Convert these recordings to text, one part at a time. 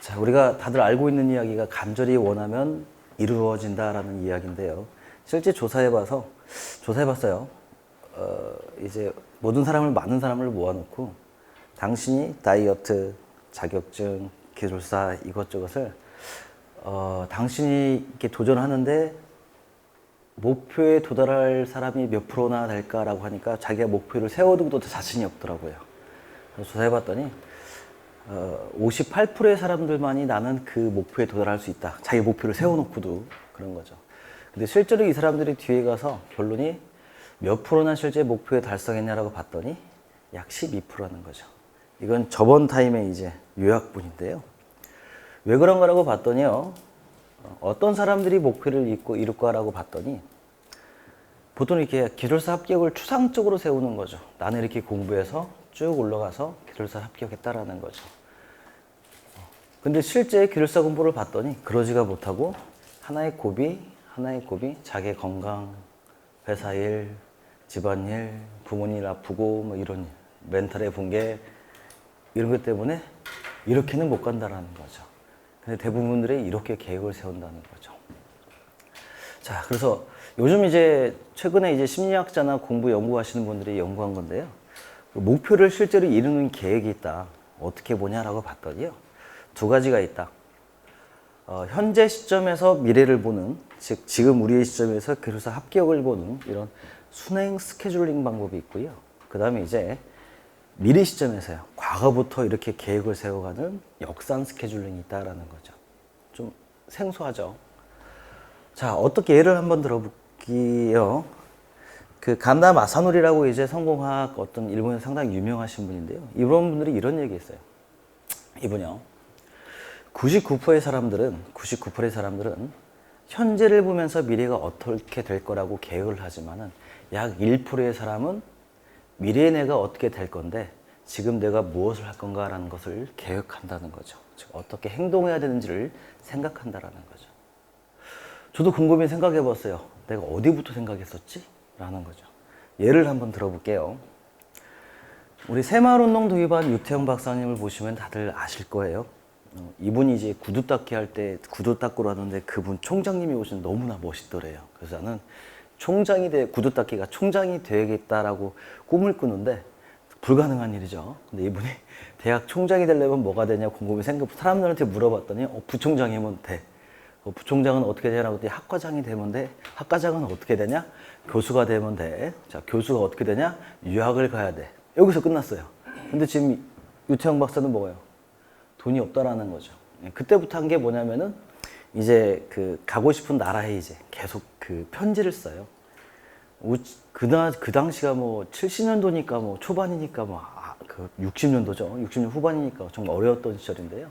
자, 우리가 다들 알고 있는 이야기가 간절히 원하면 이루어진다라는 이야기인데요. 실제 조사해봤어요. 이제 모든 사람을, 많은 사람을 모아놓고 당신이 다이어트, 자격증, 기술사 이것저것을 당신이 이렇게 도전하는데 목표에 도달할 사람이 몇 프로나 될까라고 하니까 자기가 목표를 세워두고도 자신이 없더라고요. 그래서 조사해봤더니 58%의 사람들만이 나는 그 목표에 도달할 수 있다. 자기 목표를 세워놓고도 그런 거죠. 근데 실제로 이 사람들이 뒤에 가서 결론이 몇 프로나 실제 목표에 달성했냐라고 봤더니 약 12%라는 거죠. 이건 저번 타임의 이제 요약분인데요. 왜 그런가라고 봤더니요. 어떤 사람들이 목표를 이룰까라고 봤더니 보통 이렇게 기술사 합격을 추상적으로 세우는 거죠. 나는 이렇게 공부해서 쭉 올라가서 기술사 합격했다라는 거죠. 근데 실제 기술사 공부를 봤더니 그러지가 못하고 하나의 고비 자기 건강, 회사 일, 집안일, 부모님 아프고 뭐 이런 멘탈의 붕괴 이런 것 때문에 이렇게는 못 간다라는 거죠. 근데 대부분들이 이렇게 계획을 세운다는 거죠. 자, 그래서 요즘 이제 최근에 이제 심리학자나 공부 연구하시는 분들이 연구한 건데요. 목표를 실제로 이루는 계획이 있다. 어떻게 보냐라고 봤더니요. 두 가지가 있다. 현재 시점에서 미래를 보는, 즉 지금 우리의 시점에서 기술사 합격을 보는 이런 순행 스케줄링 방법이 있고요. 그 다음에 이제 미래 시점에서요. 과거부터 이렇게 계획을 세워가는 역산 스케줄링이 있다라는 거죠. 좀 생소하죠. 자, 어떻게 예를 한번 들어볼게요. 그 간다 마사노리라고 이제 성공학 어떤 일본에서 상당히 유명하신 분인데요. 이런 분들이 이런 얘기했어요. 이분요. 99%의 사람들은 현재를 보면서 미래가 어떻게 될 거라고 계획을 하지만은 약 1%의 사람은 미래의 내가 어떻게 될 건데 지금 내가 무엇을 할 건가라는 것을 계획한다는 거죠. 즉 어떻게 행동해야 되는지를 생각한다라는 거죠. 저도 곰곰이 생각해 봤어요. 내가 어디부터 생각했었지? 라는 거죠. 예를 한번 들어볼게요. 우리 새마을운동 도입한 유태영 박사님을 보시면 다들 아실 거예요. 이분이 이제 구두 닦기 할 때 구두 닦으러 하는데 그분 총장님이 오시면 너무나 멋있더래요. 그래서 나는 구두 닦기가 총장이 되겠다라고 꿈을 꾸는데 불가능한 일이죠. 근데 이분이 대학 총장이 되려면 뭐가 되냐 곰곰이 사람들한테 물어봤더니 부총장이면 돼. 부총장은 어떻게 되냐고 했더니 학과장이 되면 돼. 학과장은 어떻게 되냐? 교수가 되면 돼. 자, 교수가 어떻게 되냐? 유학을 가야 돼. 여기서 끝났어요. 근데 지금 유태영 박사는 뭐예요? 돈이 없다라는 거죠. 그때부터 한 게 뭐냐면은 이제 그 가고 싶은 나라에 이제 계속 그 편지를 써요. 그 당시가 뭐 70년도니까 뭐 초반이니까 그 60년도죠. 60년 후반이니까 정말 어려웠던 시절인데요.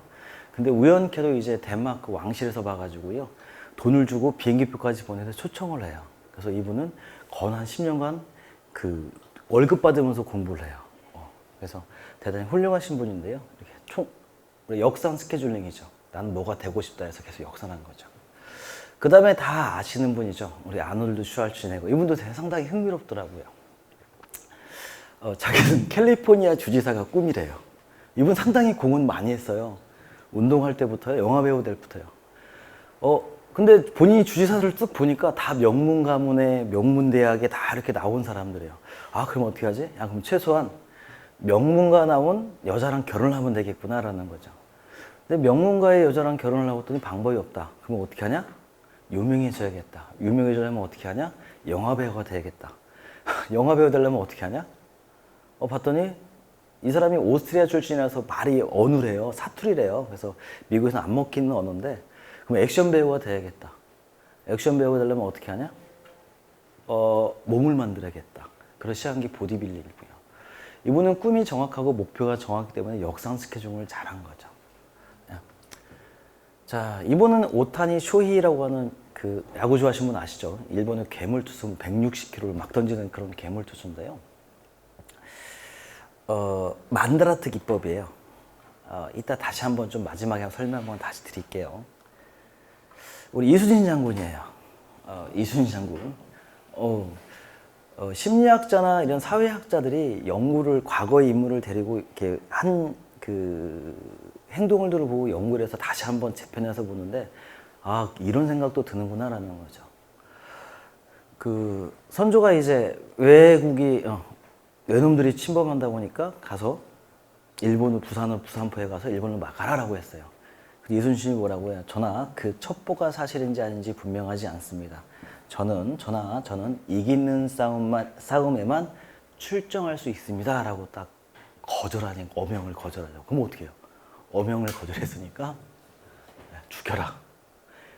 근데 우연케도 이제 덴마크 왕실에서 봐가지고요. 돈을 주고 비행기표까지 보내서 초청을 해요. 그래서 이분은 건 한 10년간 그 월급 받으면서 공부를 해요. 그래서 대단히 훌륭하신 분인데요. 이렇게 역산 스케줄링이죠. 나는 뭐가 되고 싶다 해서 계속 역산한 거죠. 그 다음에 다 아시는 분이죠. 우리 아놀드 슈왈츠네거. 이분도 상당히 흥미롭더라고요. 자기는 캘리포니아 주지사가 꿈이래요. 이분 상당히 공헌 많이 했어요. 운동할 때부터요. 영화배우 때부터요. 근데 본인이 주지사를 쭉 보니까 다 명문 가문에 명문대학에 다 이렇게 나온 사람들이에요. 아, 그럼 어떻게 하지? 야, 그럼 최소한 명문가 나온 여자랑 결혼을 하면 되겠구나라는 거죠. 근데 명문가의 여자랑 결혼을 하고 했더니 방법이 없다. 그럼 어떻게 하냐? 유명해져야겠다. 유명해지려면 어떻게 하냐? 영화배우가 돼야겠다. 영화배우 되려면 어떻게 하냐? 봤더니 이 사람이 오스트리아 출신이라서 말이 어눌해요. 사투리래요. 그래서 미국에서는 안 먹히는 언어인데 그럼 액션 배우가 돼야겠다. 액션 배우가 되려면 어떻게 하냐? 몸을 만들어야겠다. 그래서 시작한 게 보디빌딩이고요. 이분은 꿈이 정확하고 목표가 정확하기 때문에 역상 스케줄을 잘한 거죠. 자, 이분은 오타니 쇼히라고 하는 그 야구 좋아하시는 분 아시죠? 일본의 괴물 투수 160km를 막 던지는 그런 괴물 투수인데요. 만다라트 기법이에요. 이따 다시 한번 좀 마지막에 설명 한번 다시 드릴게요. 우리 이순신 장군이에요. 이순신 장군. 심리학자나 이런 사회학자들이 연구를 과거의 인물을 데리고 이렇게 행동들을 보고 연구를 해서 다시 한번 재편해서 보는데 아 이런 생각도 드는구나라는 거죠. 그 선조가 이제 외놈들이 침범한다 보니까 가서 일본을 부산포에 가서 일본을 막아라라고 했어요. 이순신이 뭐라고 해요? 전하 그 첩보가 사실인지 아닌지 분명하지 않습니다. 저는 이기는 싸움에만 출정할 수 있습니다라고 딱 거절하니 어명을 거절하죠. 그럼 어떻게 해요? 어명을 거절했으니까 죽여라.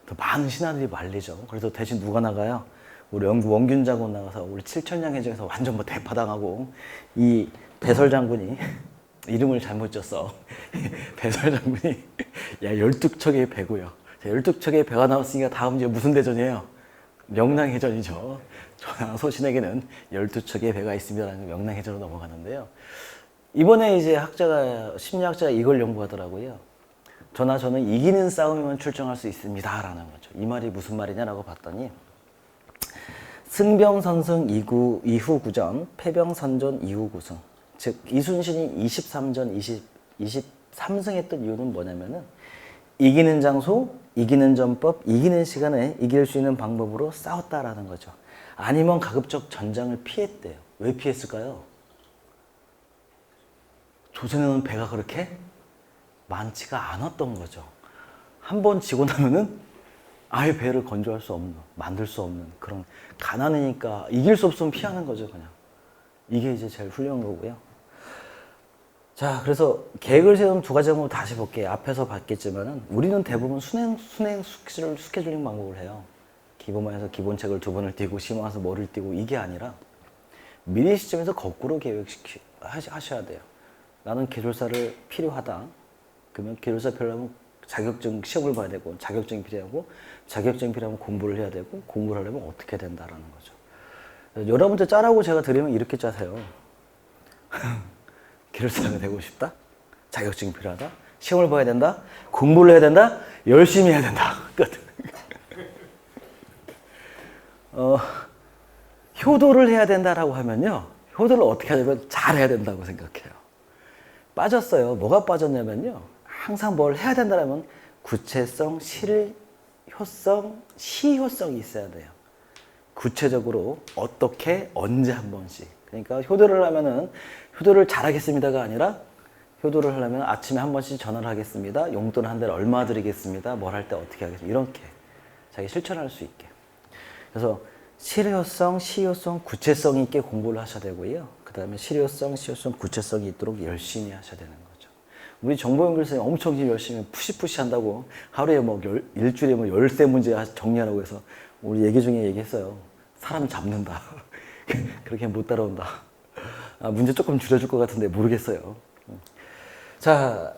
또 많은 신하들이 말리죠. 그래서 대신 누가 나가요? 우리 영구 원균 장군 나가서 우리 칠천량 해적에서 완전 뭐 대파당하고 이 배설 장군이 이름을 잘못 졌어. 배설 장군이 야 12척의 배고요. 12척의 배가 나왔으니까 다음 이제 무슨 대전이에요? 명랑해전이죠. 전하 소신에게는 12척의 배가 있습니다라는 명랑해전으로 넘어가는데요. 이번에 이제 심리학자가 이걸 연구하더라고요. 전하 저는 이기는 싸움에만 출정할 수 있습니다라는 거죠. 이 말이 무슨 말이냐라고 봤더니 승병선승 이후 구전, 패병선전 이후 구승. 즉 이순신이 23전 23승 했던 이유는 뭐냐면은 이기는 장소, 이기는 전법, 이기는 시간에 이길 수 있는 방법으로 싸웠다라는 거죠. 아니면 가급적 전장을 피했대요. 왜 피했을까요? 조선에는 배가 그렇게 많지가 않았던 거죠. 한 번 지고 나면은 아예 배를 건조할 수 없는, 만들 수 없는 그런 가난이니까 이길 수 없으면 피하는 거죠, 그냥. 이게 이제 제일 훌륭한 거고요. 자, 그래서 계획을 세운 두 가지 방법을 다시 볼게요. 앞에서 봤겠지만은 우리는 대부분 순행 스케줄링 방법을 해요. 기본반에서 기본책을 2번을 띄고 시험 와서 뭐를 띄고 이게 아니라 미리 시점에서 거꾸로 하셔야 돼요. 나는 기술사를 필요하다. 그러면 기술사 필요하면 자격증 시험을 봐야 되고 자격증이 필요하고 자격증이 필요하면 공부를 해야 되고 공부를 하려면 어떻게 된다라는 거죠. 여러분들 짜라고 제가 드리면 이렇게 짜세요. 기술사가 되고 싶다. 자격증이 필요하다. 시험을 봐야 된다. 공부를 해야 된다. 열심히 해야 된다. 끝. 효도를 해야 된다라고 하면요. 효도를 어떻게 하냐면 잘해야 된다고 생각해요. 빠졌어요. 뭐가 빠졌냐면요. 항상 뭘 해야 된다면 구체성, 실효성, 시효성이 있어야 돼요. 구체적으로 어떻게 언제 한 번씩. 그러니까 효도를 하면은 효도를 잘하겠습니다가 아니라 효도를 하려면 아침에 한 번씩 전화를 하겠습니다. 용돈 한 달에 얼마 드리겠습니다. 뭘 할 때 어떻게 하겠습니다. 이렇게 자기 실천할 수 있게. 그래서 실효성, 시효성, 구체성 있게 공부를 하셔야 되고요. 그 다음에 실효성, 시효성, 구체성이 있도록 열심히 하셔야 되는 거죠. 우리 정보연결생이 엄청 열심히 푸시푸시 한다고 하루에 일주일에 13문제 정리하라고 해서 우리 얘기 중에 얘기했어요. 사람 잡는다. 그렇게 못 따라온다. 문제 조금 줄여줄 것 같은데 모르겠어요. 자,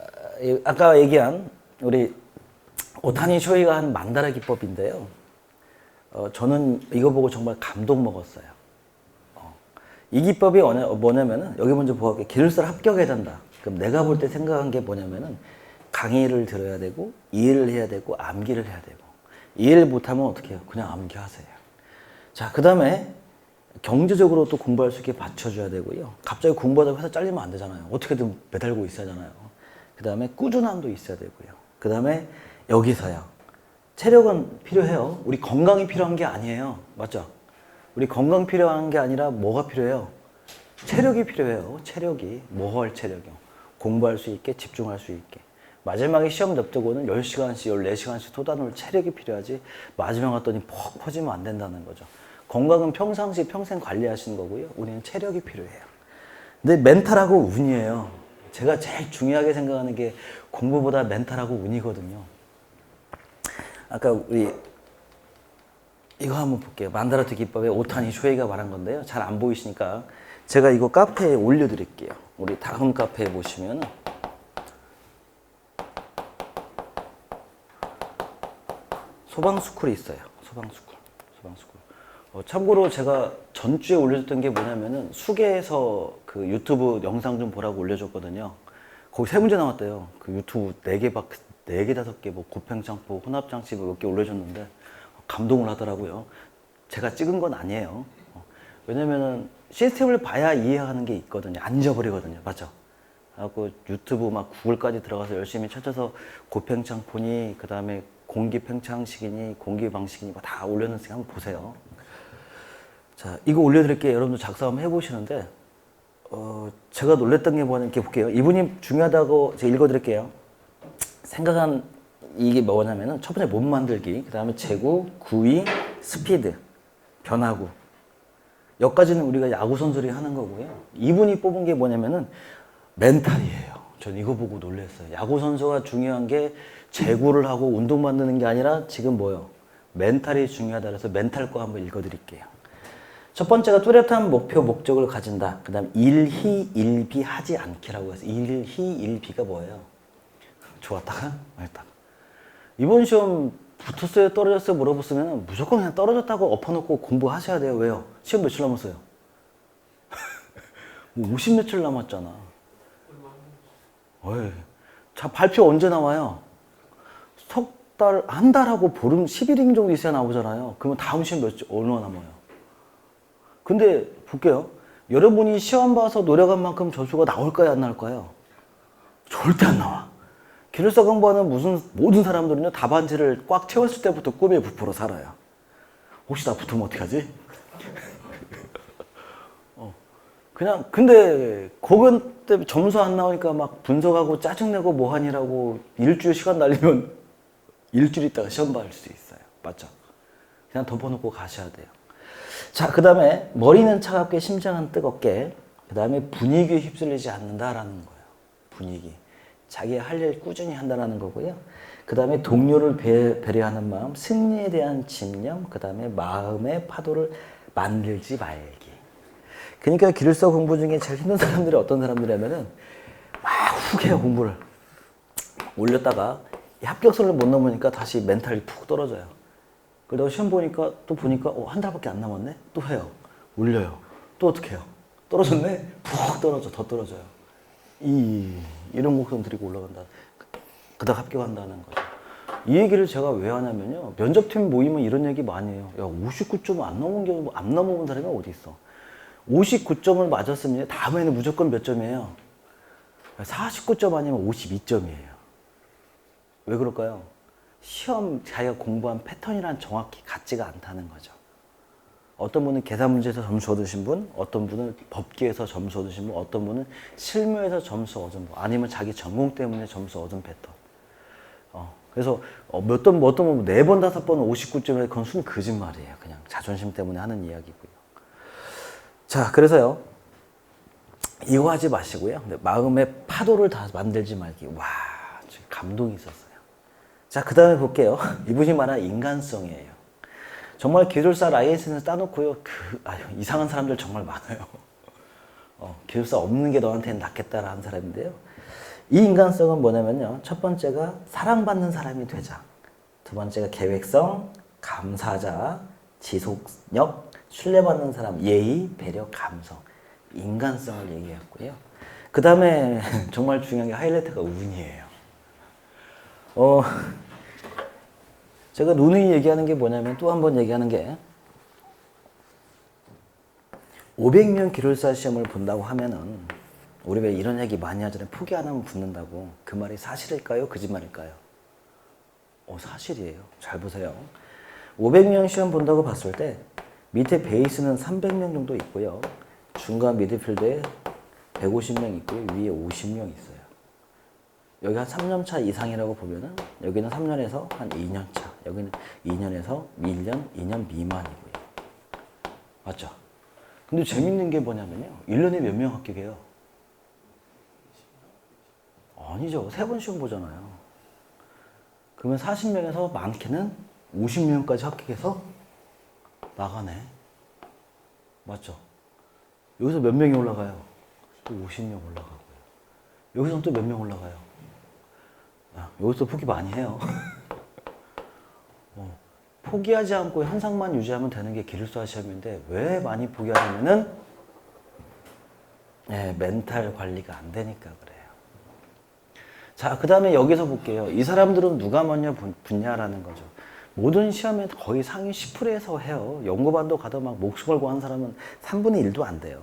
아까 얘기한 우리 오타니 쇼이가 한 만다라 기법인데요. 저는 이거 보고 정말 감동 먹었어요. 이 기법이 뭐냐면은 여기 먼저 보아볼게요. 기술사를 합격해야 된다. 그럼 내가 볼 때 생각한 게 뭐냐면은 강의를 들어야 되고 이해를 해야 되고 암기를 해야 되고 이해를 못하면 어떻게 해요? 그냥 암기하세요. 자, 그 다음에 경제적으로 또 공부할 수 있게 받쳐줘야 되고요. 갑자기 공부하다가 회사 잘리면 안 되잖아요. 어떻게든 매달고 있어야 하잖아요. 그 다음에 꾸준함도 있어야 되고요. 그 다음에 여기서요. 체력은 필요해요. 우리 건강이 필요한 게 아니에요. 맞죠? 우리 건강 필요한 게 아니라 뭐가 필요해요? 체력이 필요해요. 체력이. 뭐 할 체력이요? 공부할 수 있게, 집중할 수 있게. 마지막에 시험 냅두고는 10시간씩, 14시간씩 쏟아놓을 체력이 필요하지 마지막 왔더니 퍽 퍼지면 안 된다는 거죠. 건강은 평상시 평생 관리하시는 거고요. 우리는 체력이 필요해요. 근데 멘탈하고 운이에요. 제가 제일 중요하게 생각하는 게 공부보다 멘탈하고 운이거든요. 아까 우리 이거 한번 볼게요. 만다라트 기법의 오타니 쇼헤이가 말한 건데요. 잘 안 보이시니까 제가 이거 카페에 올려드릴게요. 우리 다음 카페에 보시면 소방스쿨이 있어요. 소방스쿨. 참고로 제가 전주에 올려줬던 게 뭐냐면은 수계에서 그 유튜브 영상 좀 보라고 올려줬거든요. 거기 3문제 나왔대요. 그 유튜브 4개, 5개 뭐 고팽창포, 혼합장치 몇 개 올려줬는데 감동을 하더라고요. 제가 찍은 건 아니에요. 왜냐면은 시스템을 봐야 이해하는 게 있거든요. 안 잊어버리거든요. 맞죠? 하고 유튜브 막 구글까지 들어가서 열심히 찾아서 고팽창폰이 그 다음에 공기팽창식이니 공기방식이니 뭐 다 올려놨으니까 한번 보세요. 자, 이거 올려드릴게요. 여러분들 작성 한번 해보시는데 제가 놀랬던 게 뭐냐 이렇게 볼게요. 이분이 중요하다고 제가 읽어드릴게요. 생각한 이게 뭐냐면은 첫 번째 몸 만들기, 그 다음에 제구, 구위, 스피드, 변화구. 여기까지는 우리가 야구 선수들이 하는 거고요. 이분이 뽑은 게 뭐냐면은 멘탈이에요. 전 이거 보고 놀랐어요. 야구 선수가 중요한 게 제구를 하고 운동 만드는 게 아니라 지금 뭐요? 멘탈이 중요하다 그래서 멘탈 거 한번 읽어드릴게요. 첫 번째가 뚜렷한 목표, 목적을 가진다. 그 다음 일희일비 하지 않기라고 해서 일희일비가 뭐예요? 좋았다가 말다가. 이번 시험 붙었어요? 떨어졌어요? 물어봤으면 무조건 그냥 떨어졌다고 엎어놓고 공부하셔야 돼요. 왜요? 시험 며칠 남았어요? 뭐 50 며칠 남았잖아. 어이, 자, 발표 언제 나와요? 석 달, 한 달하고 보름 11일 정도 있어야 나오잖아요. 그러면 다음 시험 얼마나 남아요? 근데 볼게요. 여러분이 시험 봐서 노력한 만큼 점수가 나올까요? 안 나올까요? 절대 안 나와. 기술사 공부하는 모든 사람들은요, 답안지를 꽉 채웠을 때부터 꿈에 부풀어 살아요. 혹시 나 붙으면 어떡하지? 그냥, 근데, 그건 때문에 점수 안 나오니까 막 분석하고 짜증내고 뭐하니라고 일주일 시간 날리면 일주일 있다가 시험 볼 수 있어요. 맞죠? 그냥 덮어놓고 가셔야 돼요. 자, 그 다음에 머리는 차갑게 심장은 뜨겁게, 그 다음에 분위기에 휩쓸리지 않는다라는 거예요. 분위기. 자기 할 일 꾸준히 한다라는 거고요. 그 다음에 동료를 배려하는 마음, 승리에 대한 집념, 그 다음에 마음의 파도를 만들지 말기. 그러니까 기술사 공부 중에 제일 힘든 사람들이 어떤 사람들이냐면은 막 훅 해요, 공부를. 올렸다가 합격선을 못 넘으니까 다시 멘탈이 푹 떨어져요. 그러다가 시험 보니까 또 보니까 한 달밖에 안 남았네? 또 해요. 올려요. 또 어떻게 해요? 떨어졌네? 푹 떨어져. 더 떨어져요. 이런 목숨 들이고 올라간다. 그다가 합격한다는 거죠. 이 얘기를 제가 왜 하냐면요. 면접팀 모이면 이런 얘기 많이 해요. 야, 59점 안 넘어본 사람이 어디 있어? 59점을 맞았으면 다음에는 무조건 몇 점이에요? 49점 아니면 52점이에요. 왜 그럴까요? 시험 자기가 공부한 패턴이랑 정확히 같지가 않다는 거죠. 어떤 분은 계산 문제에서 점수 얻으신 분, 어떤 분은 법기에서 점수 얻으신 분, 어떤 분은 실무에서 점수 얻은 분, 아니면 자기 전공 때문에 점수 얻은 패턴. 그래서 어떤 분 4번, 5번 59점이라 그건 순 거짓말이에요. 그냥 자존심 때문에 하는 이야기고요. 자, 그래서요. 이거 하지 마시고요. 마음의 파도를 다 만들지 말기. 와, 감동이 있었어요. 자, 그 다음에 볼게요. 이분이 말하는 인간성이에요. 정말 기술사 라이센스 따놓고요. 이상한 사람들 정말 많아요. 기술사 없는 게 너한테는 낫겠다라는 사람인데요. 이 인간성은 뭐냐면요. 첫 번째가 사랑받는 사람이 되자. 두 번째가 계획성, 감사자, 지속력, 신뢰받는 사람, 예의, 배려, 감성. 인간성을 얘기했고요. 그 다음에 정말 중요한 게 하이라이트가 운이에요. 제가 누누이 얘기하는 게 뭐냐면 또 한 번 얘기하는 게 500명 기술사 시험을 본다고 하면은 우리 왜 이런 얘기 많이 하잖아요. 포기 안 하면 붙는다고. 그 말이 사실일까요? 거짓말일까요? 사실이에요. 잘 보세요. 500명 시험 본다고 봤을 때 밑에 베이스는 300명 정도 있고요. 중간 미드필드에 150명 있고요. 위에 50명 있어요. 여기 한 3년 차 이상이라고 보면은 여기는 3년에서 한 2년 차, 여기는 2년에서 1년, 2년 미만이고요. 맞죠? 근데 재밌는 게 뭐냐면요. 1년에 몇 명 합격해요? 아니죠. 3번 시험 보잖아요. 그러면 40명에서 많게는 50명까지 합격해서 나가네. 맞죠? 여기서 몇 명이 올라가요? 또 50명 올라가고요. 여기서는 또 몇 명 올라가요? 여기서 포기 많이 해요. 포기하지 않고 현상만 유지하면 되는 게 기술사 시험인데 왜 많이 포기하냐면은 멘탈 관리가 안 되니까 그래요. 자, 그 다음에 여기서 볼게요. 이 사람들은 누가 먼저 붙냐라는 거죠. 모든 시험에 거의 상위 10%에서 해요. 연구반도 가도 막 목숨 걸고 하는 사람은 3분의 1도 안 돼요.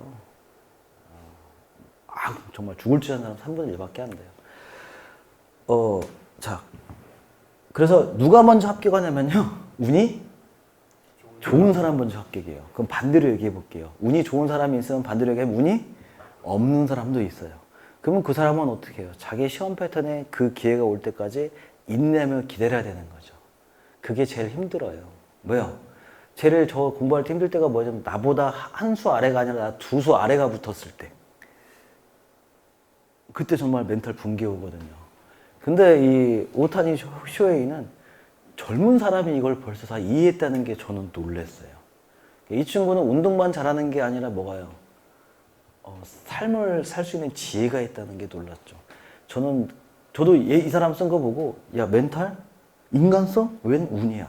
정말 죽을 줄 아는 사람 3분의 1밖에 안 돼요. 자, 그래서 누가 먼저 합격하냐면요. 운이 좋은 사람 먼저 합격이에요. 그럼 반대로 얘기해 볼게요. 운이 좋은 사람이 있으면 반대로 얘기하면 운이 없는 사람도 있어요. 그러면 그 사람은 어떻게 해요? 자기 시험 패턴에 그 기회가 올 때까지 인내하며 기다려야 되는 거죠. 그게 제일 힘들어요. 왜요? 제일 저 공부할 때 힘들 때가 뭐냐면 나보다 한 수 아래가 아니라 나 두 수 아래가 붙었을 때. 그때 정말 멘탈 붕괴 오거든요. 근데 이 오타니 쇼헤이는 젊은 사람이 이걸 벌써 다 이해했다는 게 저는 놀랐어요. 이 친구는 운동만 잘하는 게 아니라 뭐가요? 삶을 살 수 있는 지혜가 있다는 게 놀랐죠. 저도 이 사람 쓴 거 보고, 야, 멘탈? 인간성? 웬 운이야?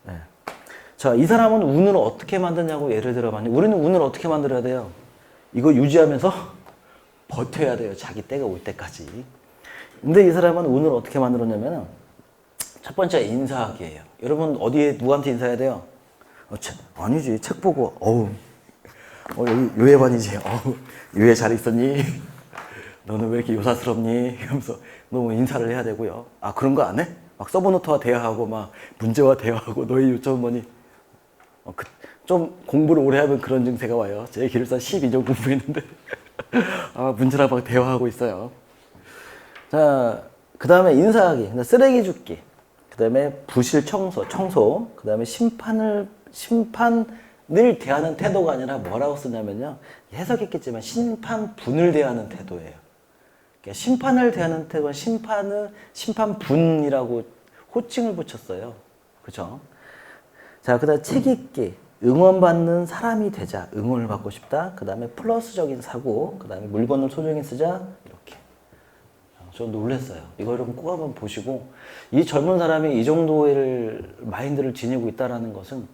네. 자, 이 사람은 운을 어떻게 만드냐고 예를 들어, 우리는 운을 어떻게 만들어야 돼요? 이거 유지하면서 버텨야 돼요. 자기 때가 올 때까지. 근데 이 사람은 운을 어떻게 만들었냐면, 첫 번째 인사하기예요. 여러분, 어디에, 누구한테 인사해야 돼요? 아니지. 책 보고, 여기 요해반이지. 요해 잘 있었니? 너는 왜 이렇게 요사스럽니? 이러면서 너무 인사를 해야 되고요. 아, 그런 거 안 해? 막 서브노트와 대화하고 막 문제와 대화하고 너의 요점은 뭐니? 좀 공부를 오래 하면 그런 증세가 와요. 제 기술사 12년 공부했는데 문제랑 막 대화하고 있어요. 자, 그 다음에 인사하기, 쓰레기 줍기, 그 다음에 부실 청소, 그 다음에 심판을 대하는 태도가 아니라 뭐라고 쓰냐면요. 해석했겠지만 심판분을 대하는 태도예요. 그러니까 심판을 대하는 태도는 심판분이라고 호칭을 붙였어요. 그죠? 자, 그 다음에 책 읽기, 응원받는 사람이 되자, 응원을 받고 싶다. 그 다음에 플러스적인 사고, 그 다음에 물건을 소중히 쓰자, 이렇게. 저 놀랐어요. 이거 여러분 꼭 한번 보시고, 이 젊은 사람이 이 정도의 마인드를 지니고 있다는 것은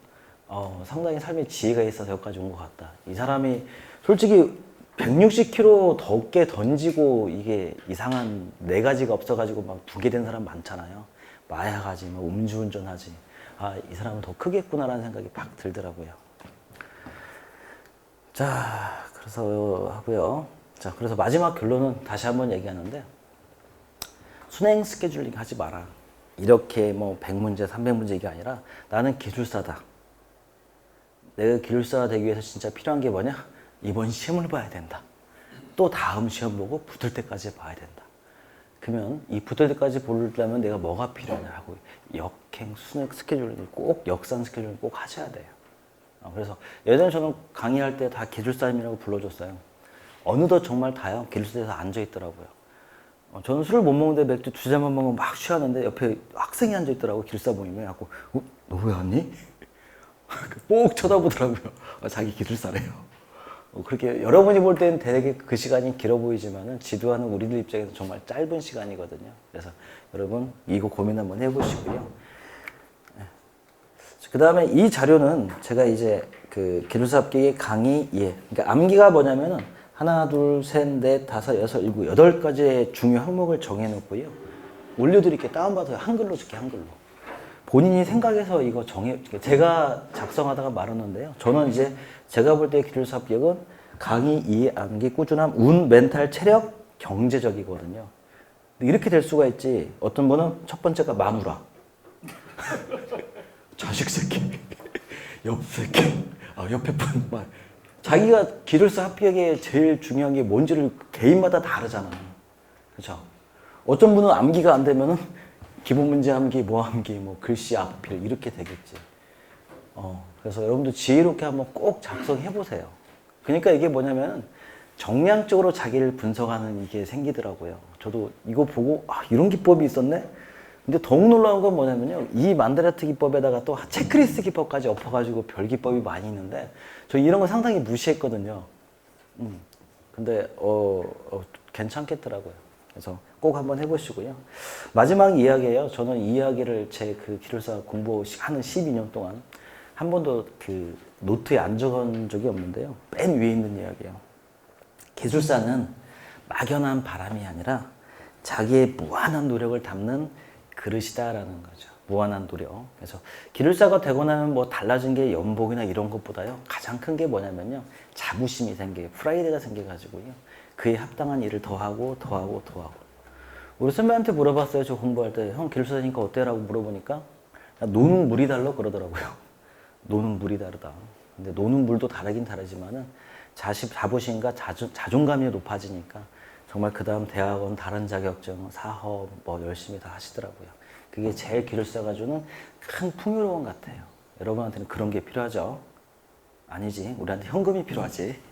상당히 삶의 지혜가 있어서 여기까지 온 것 같다. 이 사람이 솔직히 160kg 덮게 던지고 이게 이상한 4가지가 없어가지고 막 부계된 사람 많잖아요. 마약하지, 막 음주운전하지. 이 사람은 더 크겠구나라는 생각이 팍 들더라고요. 자, 그래서 하고요. 자, 그래서 마지막 결론은 다시 한번 얘기하는데, 순행 스케줄링 하지 마라. 이렇게 뭐 100문제, 300문제 이게 아니라 나는 기술사다. 내가 기술사가 되기 위해서 진짜 필요한 게 뭐냐? 이번 시험을 봐야 된다. 또 다음 시험 보고 붙을 때까지 봐야 된다. 그러면 이 붙을 때까지 보려면 내가 뭐가 필요하냐 하고 역행, 순행 스케줄링 꼭 역산 스케줄링 꼭 하셔야 돼요. 그래서 예전에 저는 강의할 때 다 기술사님이라고 불러줬어요. 어느덧 정말 다요. 기술사에서 앉아있더라고요. 저는 술을 못 먹는데 맥주 2잔만 먹으면 막 취하는데 옆에 학생이 앉아있더라고. 기술사 모임에. 갖고 너 왜 왔니? 꼭 쳐다보더라고요. 자기 기술사래요. 그렇게 여러분이 볼 때는 되게 그 시간이 길어 보이지만은 지도하는 우리들 입장에서 정말 짧은 시간이거든요. 그래서 여러분 이거 고민 한번 해보시고요. 그 다음에 이 자료는 제가 이제 그 기술사 합격의 강의 그러니까 암기가 뭐냐면은 하나, 둘, 셋, 넷, 다섯, 여섯, 일곱, 8가지의 중요 항목을 정해놓고요. 올려드릴게 다운받아요. 한글로 줄게, 한글로. 본인이 생각해서 이거 제가 작성하다가 말았는데요. 저는 이제 제가 볼 때 기술사 합격은 강의, 이해, 암기, 꾸준함, 운, 멘탈, 체력, 경제적이거든요. 이렇게 될 수가 있지. 어떤 분은 첫 번째가 마누라. 자식 새끼. 옆 새끼. 옆에 분. 막. 자기가 기술사 합격에 제일 중요한 게 뭔지를 개인마다 다르잖아요. 그렇죠? 어떤 분은 암기가 안 되면은 기본 문제 암기, 뭐 암기, 뭐 글씨 악필 이렇게 되겠지. 그래서 여러분도 지혜롭게 한번 꼭 작성해 보세요. 그러니까 이게 뭐냐면 정량적으로 자기를 분석하는 이게 생기더라고요. 저도 이거 보고 이런 기법이 있었네. 근데 더욱 놀라운 건 뭐냐면요. 이 만다레트 기법에다가 또 체크리스트 기법까지 엎어가지고 별 기법이 많이 있는데 저 이런 거 상당히 무시했거든요. 근데 괜찮겠더라고요. 그래서 꼭 한번 해보시고요. 마지막 이야기예요. 저는 이 이야기를 제 그 기술사 공부하는 12년 동안 한 번도 그 노트에 안 적은 적이 없는데요. 맨 위에 있는 이야기예요. 기술사는 막연한 바람이 아니라 자기의 무한한 노력을 담는 그릇이다라는 거죠. 무한한 노력. 그래서 기술사가 되고 나면 뭐 달라진 게 연봉이나 이런 것보다요. 가장 큰 게 뭐냐면요. 자부심이 생겨요. 프라이드가 생겨가지고요. 그에 합당한 일을 더 하고 더 하고 더 하고. 우리 선배한테 물어봤어요. 저 공부할 때 형 기술사니까 어때라고 물어보니까 노는 물이 달라 그러더라고요. 노는 물이 다르다. 근데 노는 물도 다르긴 다르지만은 자부심과 자존감이 높아지니까 정말 그 다음 대학원 다른 자격증 사업 뭐 열심히 다 하시더라고요. 그게 제일 기술사가 주는 큰 풍요로움 같아요. 여러분한테는 그런 게 필요하죠? 아니지. 우리한테 현금이 필요하지.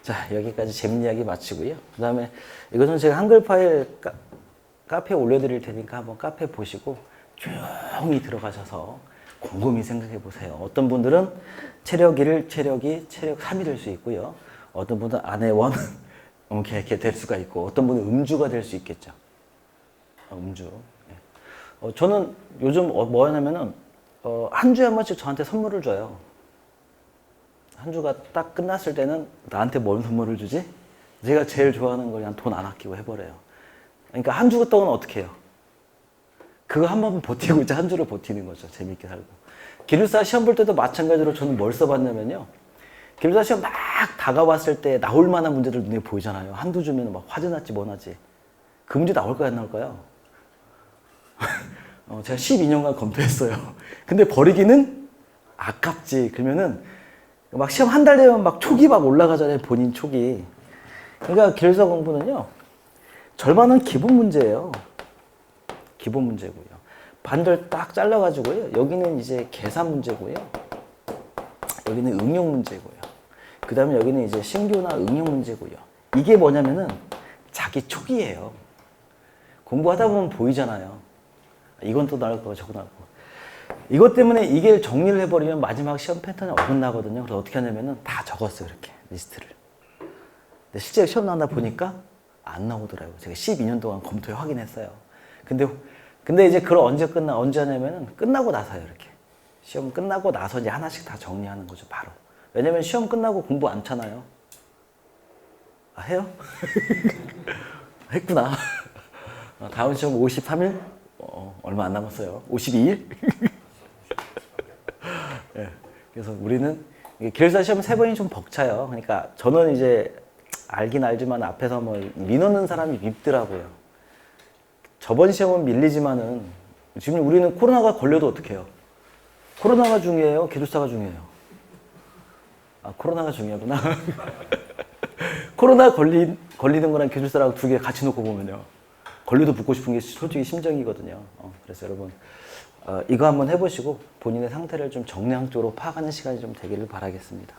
자, 여기까지 재밌는 이야기 마치고요. 그 다음에 이것은 제가 한글 파일 카페에 올려드릴 테니까 한번 카페 보시고 조용히 들어가셔서 곰곰이 생각해 보세요. 어떤 분들은 체력 1, 체력이 체력 3이 될 수 있고요. 어떤 분은 아내원 이렇게 될 수가 있고, 어떤 분은 음주가 될 수 있겠죠. 음주. 저는 요즘 뭐 하냐면은 한 주에 한 번씩 저한테 선물을 줘요. 한 주가 딱 끝났을 때는 나한테 뭔 선물을 주지? 제가 제일 좋아하는 걸 그냥 돈 안 아끼고 해버려요. 그러니까 한 주 동안 어떻게 해요? 그거 한 번 버티고 이제 한 주를 버티는 거죠. 재밌게 살고. 기술사 시험 볼 때도 마찬가지로 저는 뭘 써봤냐면요. 기술사 시험 막 다가왔을 때 나올 만한 문제들 눈에 보이잖아요. 한두 주면 막 화재 났지 뭐 나지. 그 문제 나올까요 안 나올까요? 제가 12년간 검토했어요. 근데 버리기는 아깝지. 그러면은 막 시험 한 달 되면 막 촉이 막 올라가잖아요. 본인 촉이. 그러니까 기술사 공부는요. 절반은 기본 문제예요. 기본 문제고요. 반절 딱 잘라가지고요. 여기는 이제 계산 문제고요. 여기는 응용 문제고요. 그 다음에 여기는 이제 신규나 응용 문제고요. 이게 뭐냐면은 자기 촉이에요. 공부하다 보면 보이잖아요. 이건 또 나올 거고 저거 나올 거고. 이것 때문에 이게 정리를 해버리면 마지막 시험 패턴이 어긋나거든요. 그래서 어떻게 하냐면은 다 적었어요. 이렇게 리스트를. 근데 실제 시험 나온다 보니까 안 나오더라고요. 제가 12년 동안 검토해 확인했어요. 근데 이제 그걸 언제 하냐면은 끝나고 나서요. 이렇게. 시험 끝나고 나서 이제 하나씩 다 정리하는 거죠. 바로. 왜냐면 시험 끝나고 공부 안 차나요? 아, 해요? 했구나. 다음 시험 53일? 얼마 안 남았어요. 52일? 네, 그래서 우리는 기술사 시험 3번이 좀 벅차요. 그러니까 저는 이제 알긴 알지만 앞에서 뭐 민원하는 사람이 밉더라고요. 저번 시험은 밀리지만은 지금 우리는 코로나가 걸려도 어떻게 해요? 코로나가 중요해요? 기술사가 중요해요? 아, 코로나가 중요하구나. 코로나 걸리는 거랑 기술사랑 두 개 같이 놓고 보면요. 걸려도 붙고 싶은 게 솔직히 심정이거든요. 그래서 여러분, 이거 한번 해보시고 본인의 상태를 좀 정량적으로 파악하는 시간이 좀 되기를 바라겠습니다.